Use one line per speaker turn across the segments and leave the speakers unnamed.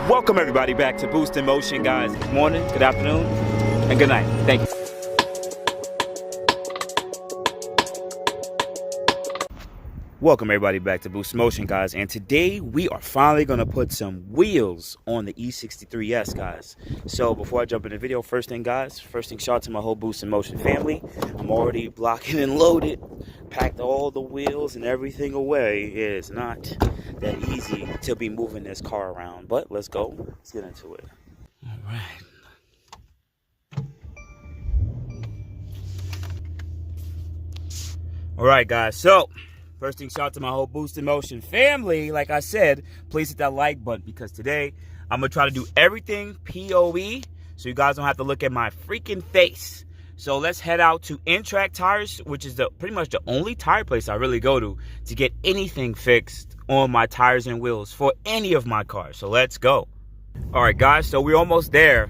Welcome everybody back to Boost in Motion, guys. Good morning, good afternoon, and good night. Thank you. Welcome everybody back to Boost in Motion, guys. And today we are finally going to put some wheels on the E63S, guys. So before I jump in the video, first thing shout out to my whole Boost in Motion family. I'm already blocking and loaded, packed all the wheels and everything away. It is not that easy to be moving this car around, but let's go. Let's get into it. All right, guys. So first thing, shout out to my whole Boost in Motion family. Like I said, please hit that like button because today I'm gonna try to do everything POE, so you guys don't have to look at my freaking face. So let's head out to N-Track Tires, which is pretty much the only tire place I really go to get anything fixed on my tires and wheels for any of my cars. So let's go. All right, guys, so we're almost there.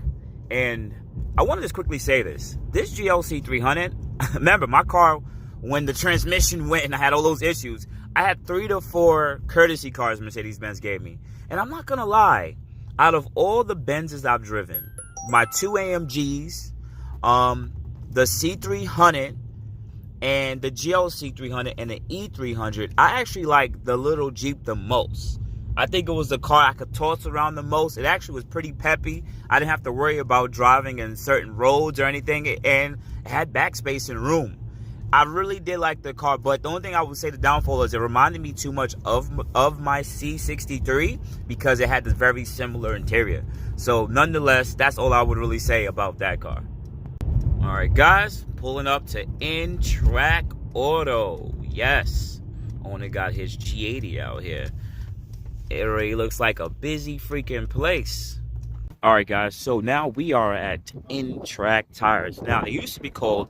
And I want to just quickly say this. This GLC 300, remember my car, when the transmission went and I had all those issues, I had 3 to 4 courtesy cars Mercedes-Benz gave me. And I'm not going to lie, out of all the Benzes I've driven, my 2 AMGs, the C300 and the GLC 300 and the E300, I actually like the little Jeep the most. I think it was the car I could toss around the most. It actually was pretty peppy. I didn't have to worry about driving in certain roads or anything, and it had backspace and room. I really did like the car, but the only thing I would say the downfall is it reminded me too much of my C63 because it had this very similar interior. So nonetheless, that's all I would really say about that car. All right, guys, pulling up to N-Track Auto. Yes, owner got his G80 out here. It already looks like a busy freaking place. All right, guys, so now we are at N-Track Tires. Now, it used to be called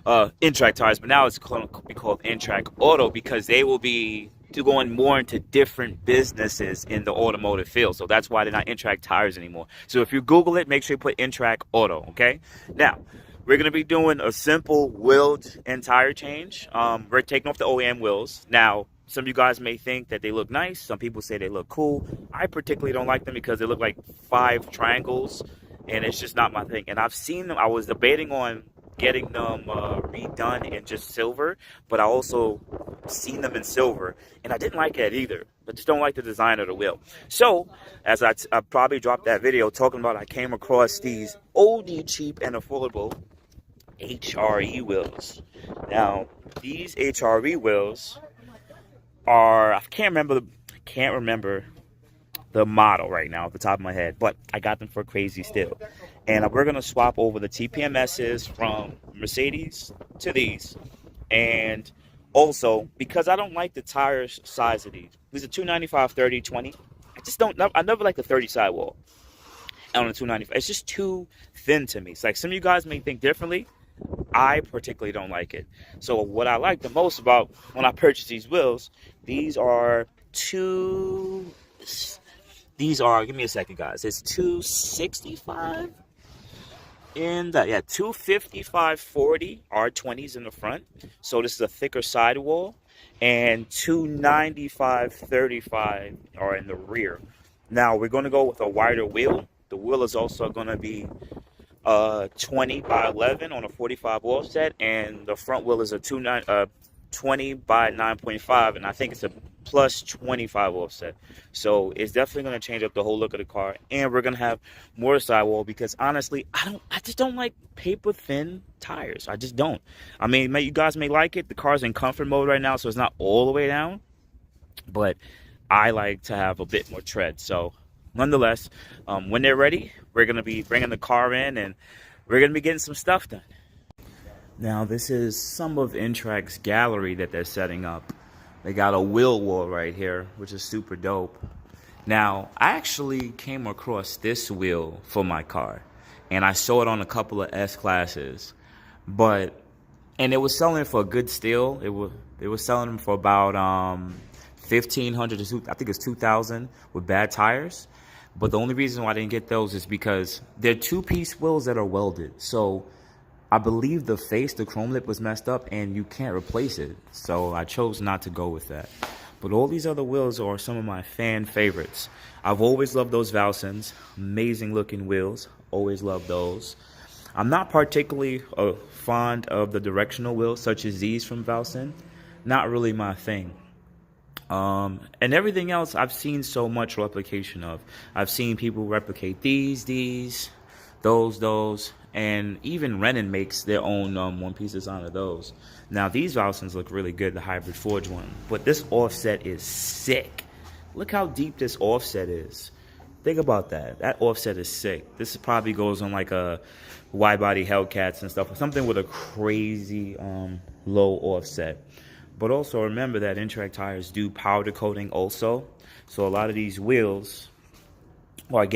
N-Track Tires, but now it's going to be called N-Track Auto because they will be going more into different businesses in the automotive field. So that's why they're not N-Track Tires anymore. So if you Google it, make sure you put N-Track Auto, okay? Now, we're going to be doing a simple wheeled and tire change. We're taking off the OEM wheels. Now, some of you guys may think that they look nice. Some people say they look cool. I particularly don't like them because they look like 5 triangles, and it's just not my thing. And I've seen them. I was debating on getting them redone in just silver, but I also seen them in silver, and I didn't like it either. I just don't like the design of the wheel. So, as I probably dropped that video talking about, I came across these oldie cheap and affordable HRE wheels. Now, these HRE wheels are, I can't remember the model right now off the top of my head, but I got them for crazy still. And we're going to swap over the TPMSs from Mercedes to these. And also, because I don't like the tire size of these are 295, 30, 20. I never like the 30 sidewall on the 295. It's just too thin to me. It's like some of you guys may think differently. I particularly don't like it. So what I like the most about when I purchased these wheels, these are, give me a second, guys. It's 265 in that, yeah, 255/40 R20s in the front. So this is a thicker sidewall, and 295/35 are in the rear. Now we're going to go with a wider wheel. The wheel is also going to be 20 by 11 on a 45 offset, and the front wheel is a 20 by 9.5, and I think it's a plus 25 offset. So it's definitely going to change up the whole look of the car, and we're going to have more sidewall because honestly, I just don't like paper thin tires. I just don't. I mean, you guys may like it. The car's in comfort mode right now, so it's not all the way down, but I like to have a bit more tread. So nonetheless, when they're ready, we're going to be bringing the car in and we're going to be getting some stuff done. Now, this is some of N-Track's gallery that they're setting up. They got a wheel wall right here, which is super dope. Now, I actually came across this wheel for my car, and I saw it on a couple of S-classes. And it was selling for a good steal. It was selling them for about $1,500 to I think it's $2,000 with bad tires. But the only reason why I didn't get those is because they're 2-piece wheels that are welded. So I believe the chrome lip was messed up and you can't replace it. So I chose not to go with that. But all these other wheels are some of my fan favorites. I've always loved those Valsons. Amazing looking wheels. Always loved those. I'm not particularly fond of the directional wheels such as these from Valson. Not really my thing. And everything else I've seen so much replication of. I've seen people replicate these, those, and even Renan makes their own one-piece design of those. Now these Valsons look really good, the hybrid forge one, but this offset is sick. Look how deep this offset is. Think about that. That offset is sick. This probably goes on like a wide-body Hellcats and stuff, something with a crazy low offset. But also remember that Interact tires do powder coating also. So a lot of these wheels are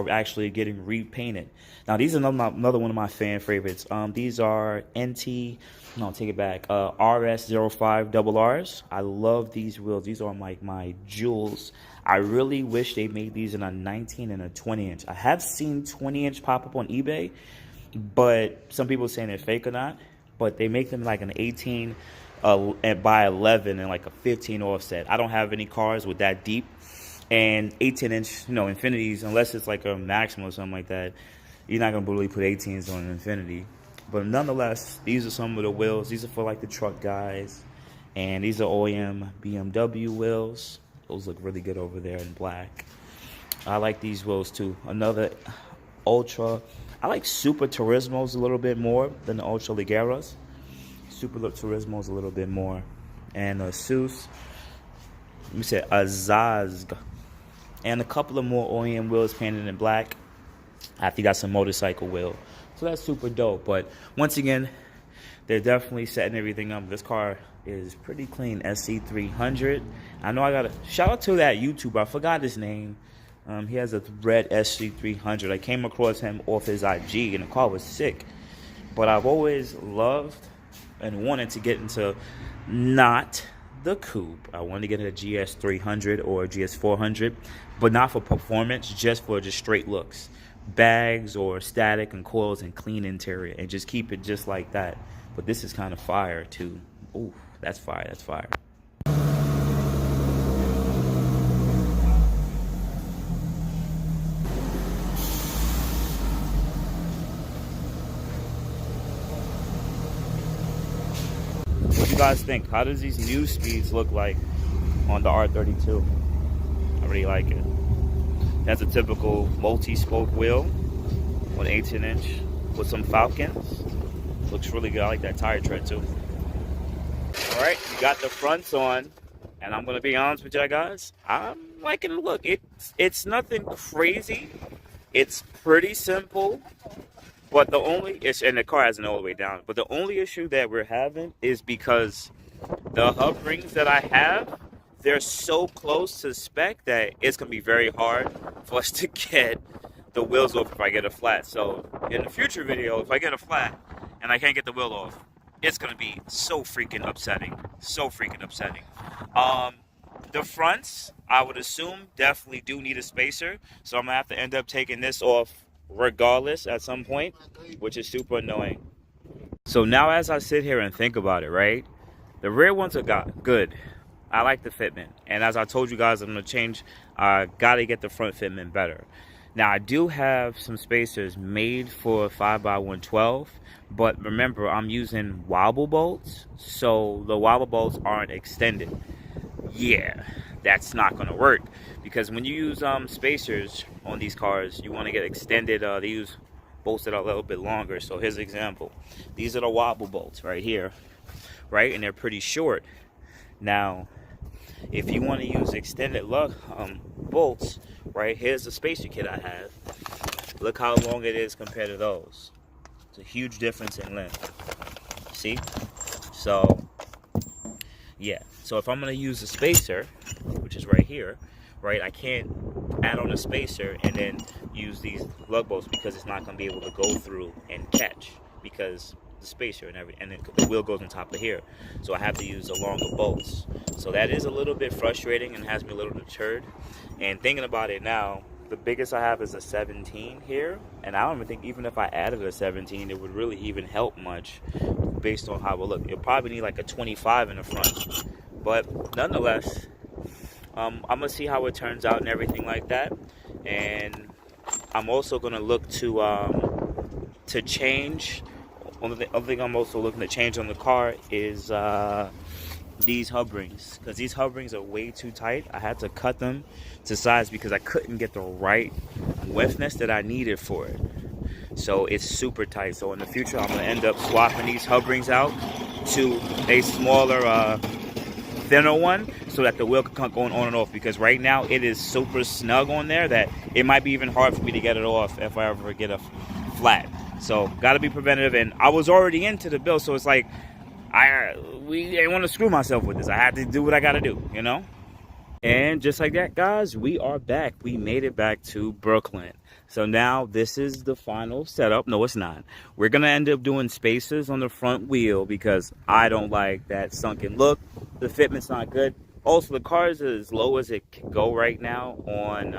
actually getting repainted. Now these are another one of my fan favorites. These are RS05RRs. I love these wheels. These are like my jewels. I really wish they made these in a 19 and a 20 inch. I have seen 20 inch pop up on eBay, but some people are saying they're fake or not. But they make them like an 18 by 11 and like a 15 offset. I don't have any cars with that deep. And 18 inch, Infinities, unless it's like a Maxima or something like that, you're not going to really put 18s on an Infinity. But nonetheless, these are some of the wheels. These are for like the truck guys. And these are OEM BMW wheels. Those look really good over there in black. I like these wheels too. Another Ultra. I like Super Turismos a little bit more than the Ultra Ligeras. Super Turismos a little bit more. And Asus. Let me say Azaz. And a couple of more OEM wheels painted in black. After you got some motorcycle wheel. So that's super dope. But once again, they're definitely setting everything up. This car is pretty clean. SC300. I know I got to shout out to that YouTuber. I forgot his name. He has a red SC300. I came across him off his IG and the car was sick. But I've always loved and wanted to get into not the coupe. I wanted to get a GS300 or a GS400, but not for performance, just for just straight looks. Bags or static and coils and clean interior and just keep it just like that. But this is kind of fire too. Ooh, that's fire, that's fire. What do you guys think? How does these new speeds look like on the R32? I really like it. That's a typical multi-spoke wheel on 18 inch with some Falcons. Looks really good. I like that tire tread too. All right, you got the fronts on, and I'm gonna be honest with you guys. I'm liking the look. It's nothing crazy. It's pretty simple. But the only issue, and the car hasn't all the way down, but the only issue that we're having is because the hub rings that I have, they're so close to spec that it's going to be very hard for us to get the wheels off if I get a flat. So in the future video, if I get a flat and I can't get the wheel off, it's going to be so freaking upsetting. So freaking upsetting. The fronts, I would assume, definitely do need a spacer. So I'm going to have to end up taking this off regardless at some point, which is super annoying. So now as I sit here and think about it, right, the rear ones are good. I like the fitment, and as I told you guys, I'm gonna change. Gotta get the front fitment better. Now I do have some spacers made for 5x112, but remember I'm using wobble bolts, so the wobble bolts aren't extended. Yeah, that's not gonna work, because when you use spacers on these cars, you want to get extended. They use bolts that are a little bit longer. So here's an example. These are the wobble bolts right here, right, and they're pretty short. Now if you want to use extended bolts, right, here's the spacer kit I have. Look how long it is compared to those. It's a huge difference in length. See? So yeah, so if I'm going to use a spacer, which is right here, right, I can't add on a spacer and then use these lug bolts because it's not going to be able to go through and catch because the spacer and everything, and the wheel goes on top of here. So I have to use the longer bolts. So that is a little bit frustrating and has me a little deterred. And thinking about it now, the biggest I have is a 17 here, and I don't even think even if I added a 17, it would really even help much based on how it will look. You'll probably need like a 25 in the front, but nonetheless, I'm gonna see how it turns out and everything like that. And I'm also gonna look to change. Other thing I'm also looking to change on the car is these hub rings, because these hub rings are way too tight. I had to cut them to size because I couldn't get the right widthness that I needed for it. So it's super tight. So in the future, I'm gonna end up swapping these hub rings out to a smaller, thinner one, so that the wheel can come going on and off, because right now it is super snug on there that it might be even hard for me to get it off if I ever get a flat. So gotta be preventative, and I was already into the build, so it's like I didn't want to screw myself with this. I had to do what I gotta do, you know. And just like that, guys, we are back. We made it back to Brooklyn. So now this is the final setup. No, it's not. We're gonna end up doing spacers on the front wheel because I don't like that sunken look. The fitment's not good. Also, the car is as low as it can go right now on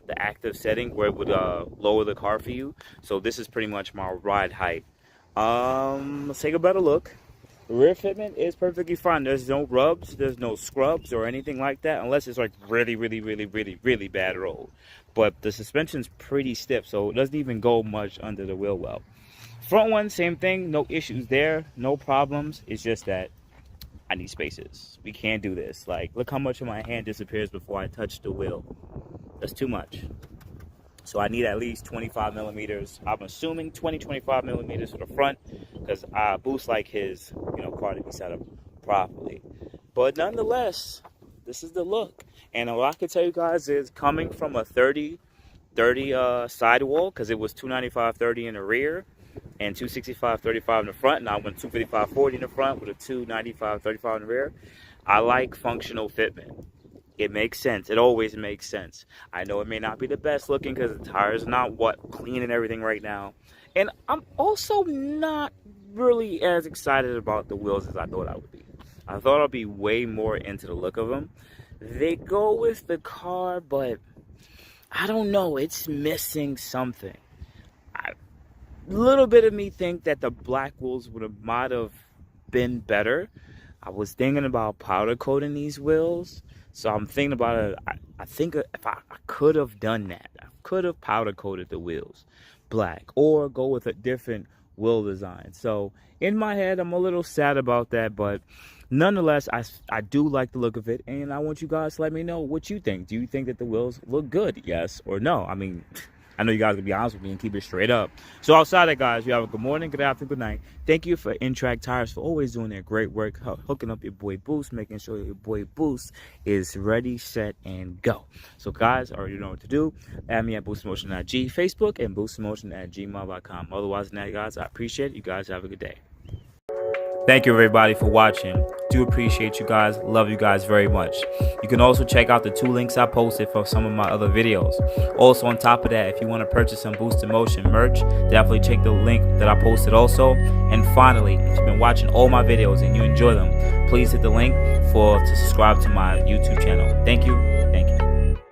the active setting, where it would lower the car for you. So this is pretty much my ride height. Let's take a better look. The rear fitment is perfectly fine. There's no rubs, there's no scrubs or anything like that, unless it's like really, really, really, really, really bad road. But the suspension's pretty stiff, so it doesn't even go much under the wheel well. Front one, same thing, no issues there, no problems. It's just that I need spaces. We can't do this. Like, look how much of my hand disappears before I touch the wheel. That's too much. So I need at least 25 millimeters. I'm assuming 25 millimeters for the front, because I Boost like his, car to be set up properly. But nonetheless, this is the look. And what I can tell you guys is, coming from a 30 sidewall, because it was 295/30 in the rear and 265/35 in the front, and I went 255/40 in the front with a 295/35 in the rear. I like functional fitment. It makes sense. It always makes sense. I know it may not be the best looking because the tires are not clean and everything right now. And I'm also not really as excited about the wheels as I thought I would be. I thought I'd be way more into the look of them. They go with the car, but I don't know. It's missing something. A little bit of me think that the black wheels might have been better. I was thinking about powder coating these wheels. So I'm thinking about it. I think if I could have done that, I could have powder coated the wheels black or go with a different wheel design. So in my head, I'm a little sad about that, but nonetheless, I do like the look of it, and I want you guys to let me know what you think. Do you think that the wheels look good? Yes or no? I mean, I know you guys can be honest with me and keep it straight up. So outside that, guys, you have a good morning, good afternoon, good night. Thank you for N-Track Tires for always doing their great work, hooking up your boy Boost, making sure your boy Boost is ready, set, and go. So guys, already know what to do. Add me at BoostMotion.g, Facebook, and BoostMotion@gmail.com. Otherwise than that, guys, I appreciate it. You guys have a good day. Thank you, everybody, for watching. Do appreciate you guys. Love you guys very much. You can also check out the 2 links I posted for some of my other videos. Also, on top of that, if you want to purchase some Boost in Motion merch, definitely check the link that I posted also. And finally, if you've been watching all my videos and you enjoy them, please hit the link to subscribe to my YouTube channel. Thank you. Thank you.